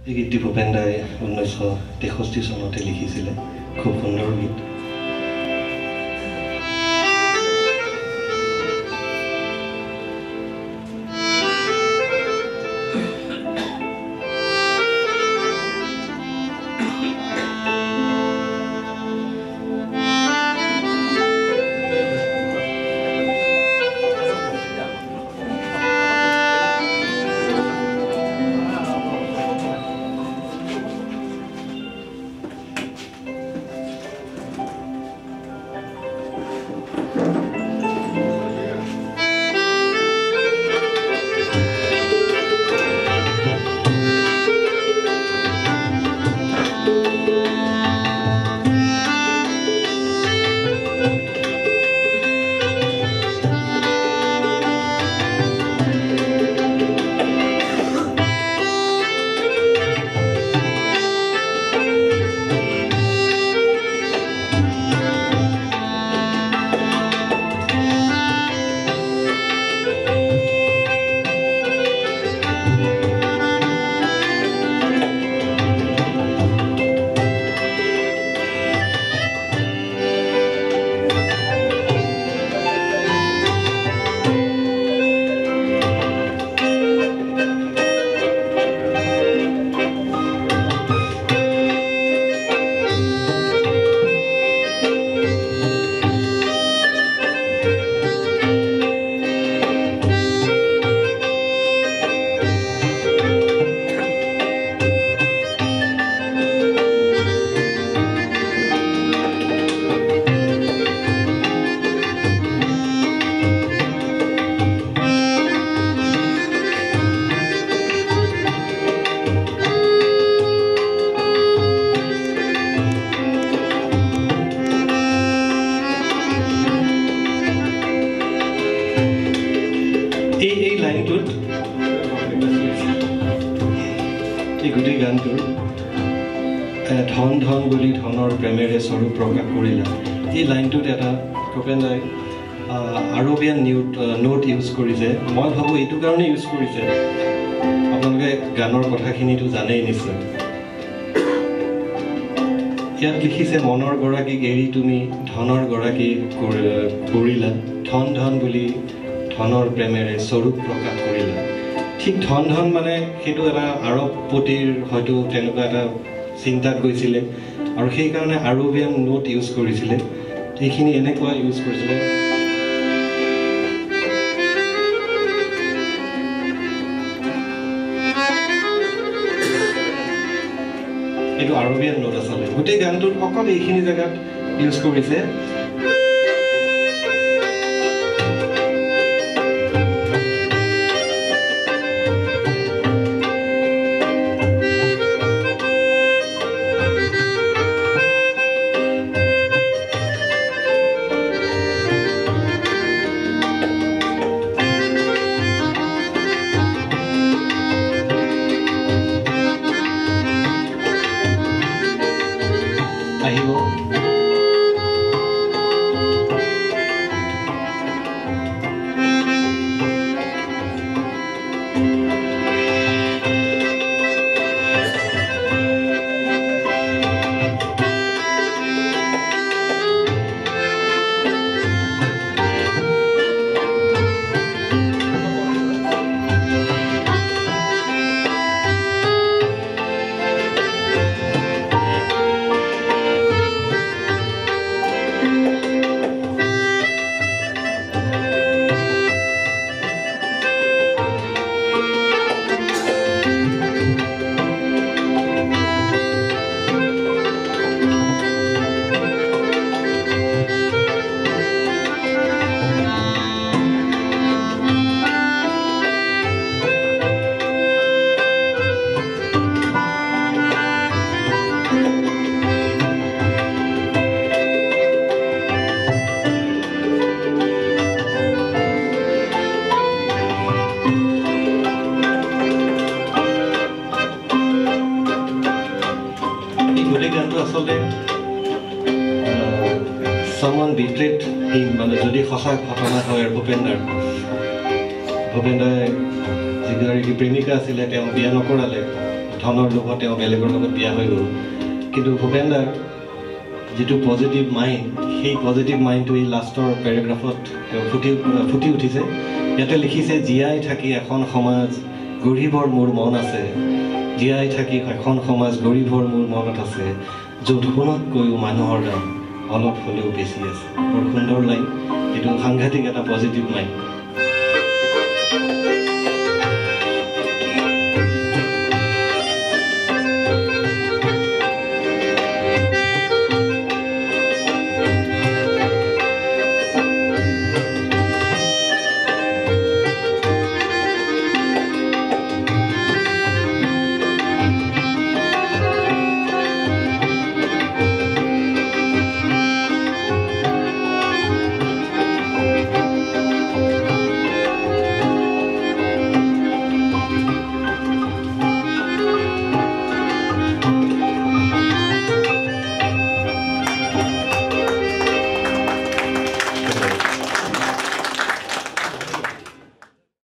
এই গীতটি ভূপেন দাই 1963 চনতে লিখিছিলে খুব সুন্দৰ গীত ধন ধন বুলি ধনৰ প্ৰেমেৰে স্বৰূপ প্ৰকাশ কৰিলা এই লাইনটোত এটা ভূপেন দাই আৰবিয়ান নোট ইউজ কৰিছে মই ভাবোঁ এইটো কাৰণে ইউজ কৰিছে আপোনালোকে গানৰ কথাখিনিতো জানেই নিশ্চয় ইয়াত লিখিছে মনৰ গৰাকীক এৰি তুমি ধনৰ গৰাকী কৰিলা ধন ধন বুলি ধনৰ প্ৰেমেৰে স্বৰূপ প্ৰকাশ কৰিলা ঠিক ধন ধন মানে সেইটো এটা আৰবপতিৰ হয়তো তেনেকুৱা এটা চিন্তাত গৈছিলে আৰু সেই কাৰণে আৰবিয়ান নোট ইউজ কৰিছিলে এইখিনি এনেকুৱা ইউজ কৰিছিলে এইটো আৰবিয়ান নোট আছিলে গোটেই গানটোত অকল এইখিনি জেগাত ইউজ কৰিছে আহিব someone betrayed him মানে যদি খসা ঘটনা হয় ভূপেন দাই যিগৰাকী প্ৰেমিকা আছিলে তেওঁ বিয়া নকৰালে ধনৰ লোভত তেওঁ বেলেগৰ লগত বিয়া হৈ গ'ল কিন্তু ভূপেনদাৰ যিটো পজিটিভ মাইণ্ড সেই পজিটিভ মাইণ্ডটো এই লাষ্টৰ পেৰাগ্ৰাফত ফুটি উঠিছে ইয়াতে লিখিছে জীয়াই থাকি এখন সমাজ গৰীবৰ মোৰ মন আছে জীয়াই থাকি এখন সমাজ গৰীবৰ মোৰ মনত আছে য'ত সোণতকৈও মানুহৰ দাম অলপ হ'লেও বেছি আছে বৰ সুন্দৰ লাইন এইটো সাংঘাতিক এটা পজিটিভ মাইণ্ড